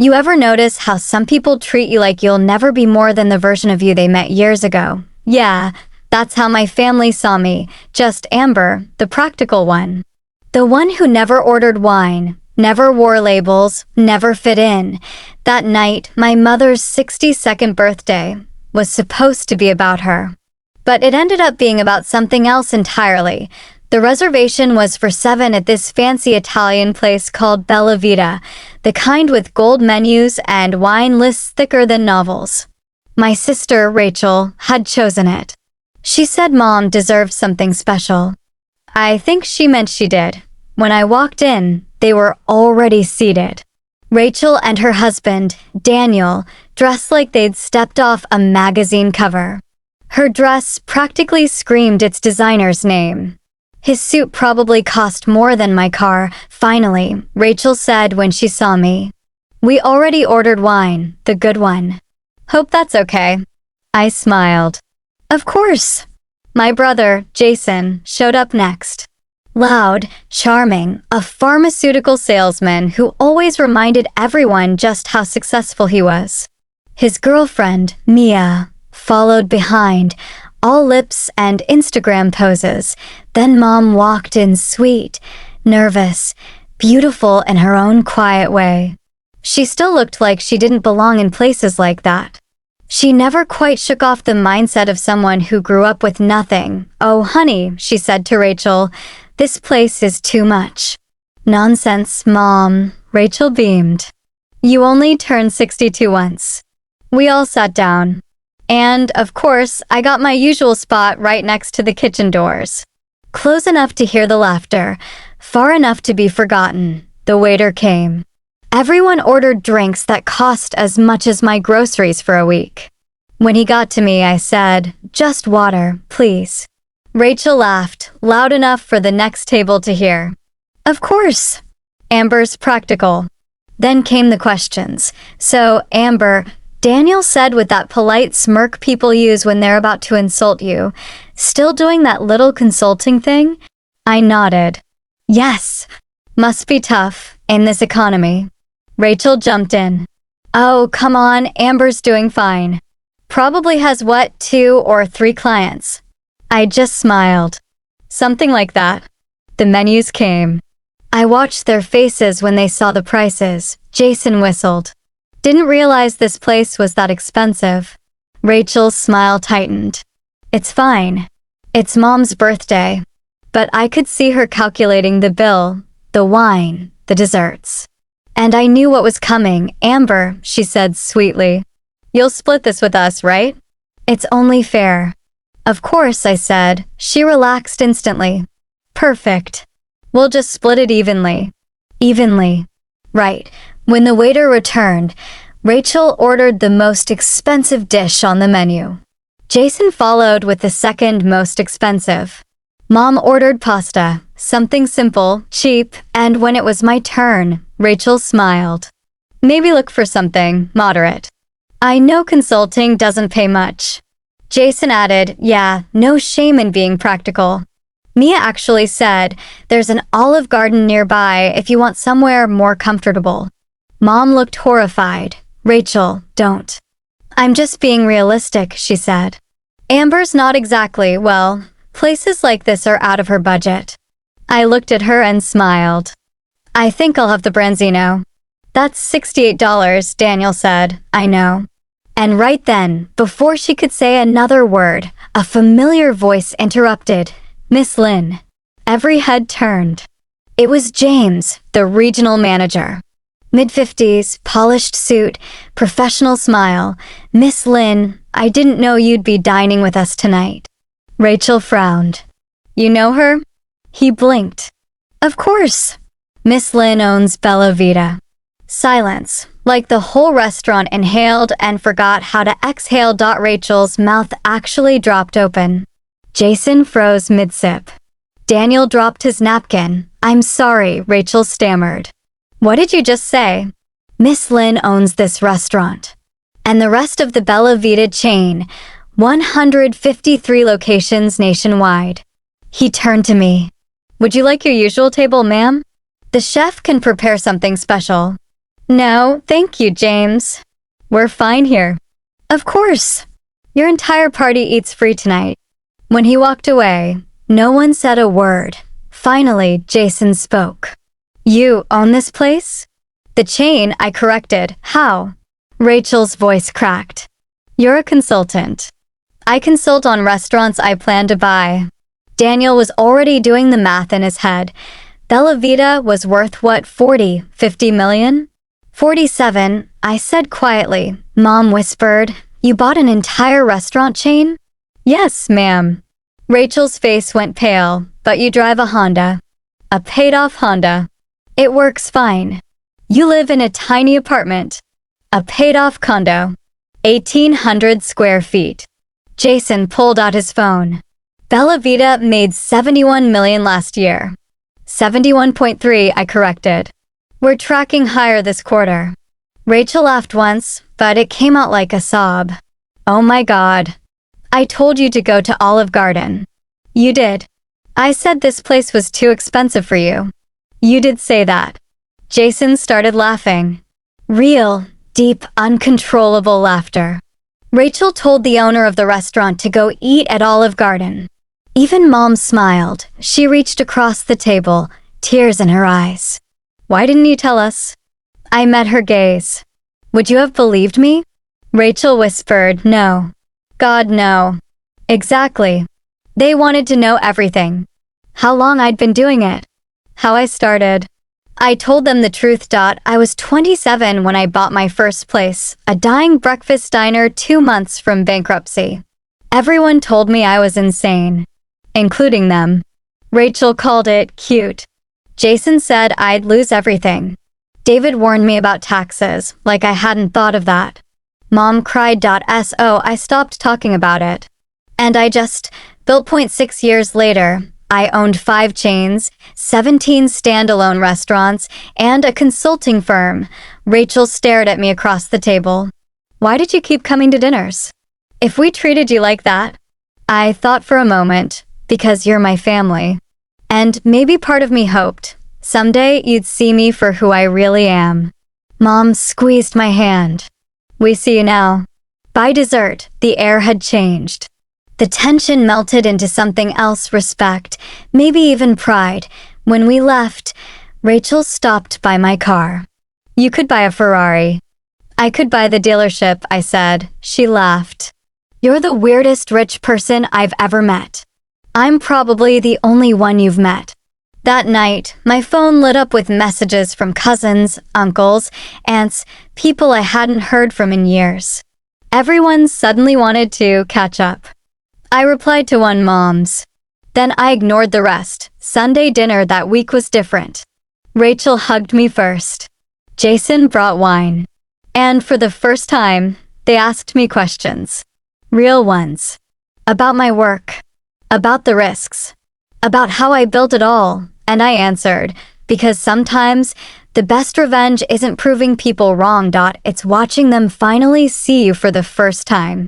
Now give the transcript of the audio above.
You ever notice how some people treat you like you'll never be more than the version of you they met years ago? Yeah, that's how my family saw me, just Amber, the practical one. The one who never ordered wine, never wore labels, never fit in. That night, my mother's 62nd birthday was supposed to be about her. But it ended up being about something else entirely. The reservation was for 7 at this fancy Italian place called Bella Vita, the kind with gold menus and wine lists thicker than novels. My sister, Rachel, had chosen it. She said Mom deserved something special. I think she meant she did. When I walked in, they were already seated. Rachel and her husband, Daniel, dressed like they'd stepped off a magazine cover. Her dress practically screamed its designer's name. His suit probably cost more than my car. Finally, Rachel said when she saw me, "We already ordered wine, the good one. Hope that's okay." I smiled. Of course. My brother, Jason, showed up next. Loud, charming, a pharmaceutical salesman who always reminded everyone just how successful he was. His girlfriend, Mia, followed behind, all lips and Instagram poses. Then Mom walked in sweet, nervous, beautiful in her own quiet way. She still looked like she didn't belong in places like that. She never quite shook off the mindset of someone who grew up with nothing. "Oh, honey," she said to Rachel, "this place is too much." "Nonsense, Mom," Rachel beamed. "You only turned 62 once." We all sat down. And, of course, I got my usual spot right next to the kitchen doors. Close enough to hear the laughter, far enough to be forgotten. The waiter came. Everyone ordered drinks that cost as much as my groceries for a week. When he got to me, I said, "Just water, please." Rachel laughed, loud enough for the next table to hear. Of course. Amber's practical. Then came the questions. "So, Amber," Daniel said with that polite smirk people use when they're about to insult you, "still doing that little consulting thing?" I nodded. "Yes. Must be tough, in this economy." Rachel jumped in. "Oh, come on, Amber's doing fine. Probably has what, 2 or 3 clients." I just smiled. "Something like that." The menus came. I watched their faces when they saw the prices. Jason whistled. "Didn't realize this place was that expensive." Rachel's smile tightened. "It's fine. It's Mom's birthday." But I could see her calculating the bill, the wine, the desserts. And I knew what was coming. "Amber," she said sweetly, "you'll split this with us, right?" "It's only fair." "Of course," I said. She relaxed instantly. "Perfect. We'll just split it evenly." Evenly. Right. When the waiter returned, Rachel ordered the most expensive dish on the menu. Jason followed with the second most expensive. Mom ordered pasta, something simple, cheap, and when it was my turn, Rachel smiled. "Maybe look for something moderate. I know consulting doesn't pay much." Jason added, "Yeah, no shame in being practical." Mia actually said, "There's an Olive Garden nearby if you want somewhere more comfortable." Mom looked horrified. "Rachel, don't." "I'm just being realistic," she said. "Amber's not exactly, well, places like this are out of her budget." I looked at her and smiled. "I think I'll have the Branzino." "That's $68, Daniel said. "I know." And right then, before she could say another word, a familiar voice interrupted. "Miss Lynn." Every head turned. It was James, the regional manager. Mid-50s, polished suit, professional smile. "Miss Lynn, I didn't know you'd be dining with us tonight." Rachel frowned. "You know her?" He blinked. "Of course. Miss Lynn owns Bella Vita." Silence, like the whole restaurant inhaled and forgot how to exhale. Rachel's mouth actually dropped open. Jason froze mid-sip. Daniel dropped his napkin. "I'm sorry," Rachel stammered. "What did you just say?" "Miss Lynn owns this restaurant. And the rest of the Bella Vita chain, 153 locations nationwide." He turned to me. "Would you like your usual table, ma'am? The chef can prepare something special." No, thank you, James. We're fine here. Of course. Your entire party eats free tonight. When he walked away, no one said a word. Finally, Jason spoke. You own this place? The chain, I corrected. How? Rachel's voice cracked. You're a consultant. I consult on restaurants I plan to buy. Daniel was already doing the math in his head. Bella Vita was worth what, 40, 50 million? 47, I said quietly. Mom whispered, You bought an entire restaurant chain? Yes, ma'am. Rachel's face went pale, but you drive a Honda. A paid-off Honda. It works fine. You live in a tiny apartment. A paid-off condo. 1,800 square feet. Jason pulled out his phone. Bella Vita made 71 million last year. 71.3, I corrected. We're tracking higher this quarter. Rachel laughed once, but it came out like a sob. Oh my God. I told you to go to Olive Garden. You did. I said this place was too expensive for you. You did say that. Jason started laughing. Real, deep, uncontrollable laughter. Rachel told the owner of the restaurant to go eat at Olive Garden. Even Mom smiled. She reached across the table, tears in her eyes. Why didn't you tell us? I met her gaze. Would you have believed me? Rachel whispered, No. God, no. Exactly. They wanted to know everything. How long I'd been doing it. How I started. I told them the truth. I was 27 when I bought my first place, a dying breakfast diner 2 months from bankruptcy. Everyone told me I was insane, including them. Rachel called it cute. Jason said I'd lose everything. David warned me about taxes, like I hadn't thought of that. Mom cried. So I stopped talking about it. And I just built. 6 years later, I owned 5 chains, 17 standalone restaurants, and a consulting firm. Rachel stared at me across the table. Why did you keep coming to dinners? If we treated you like that? I thought for a moment, because you're my family. And maybe part of me hoped, someday you'd see me for who I really am. Mom squeezed my hand. We see you now. By dessert, the air had changed. The tension melted into something else, respect, maybe even pride. When we left, Rachel stopped by my car. You could buy a Ferrari. I could buy the dealership, I said. She laughed. You're the weirdest rich person I've ever met. I'm probably the only one you've met. That night, my phone lit up with messages from cousins, uncles, aunts, people I hadn't heard from in years. Everyone suddenly wanted to catch up. I replied to one Mom's. Then I ignored the rest. Sunday dinner that week was different. Rachel hugged me first. Jason brought wine. And for the first time, they asked me questions. Real ones. About my work. About the risks. About how I built it all. And I answered, because sometimes the best revenge isn't proving people wrong. It's watching them finally see you for the first time.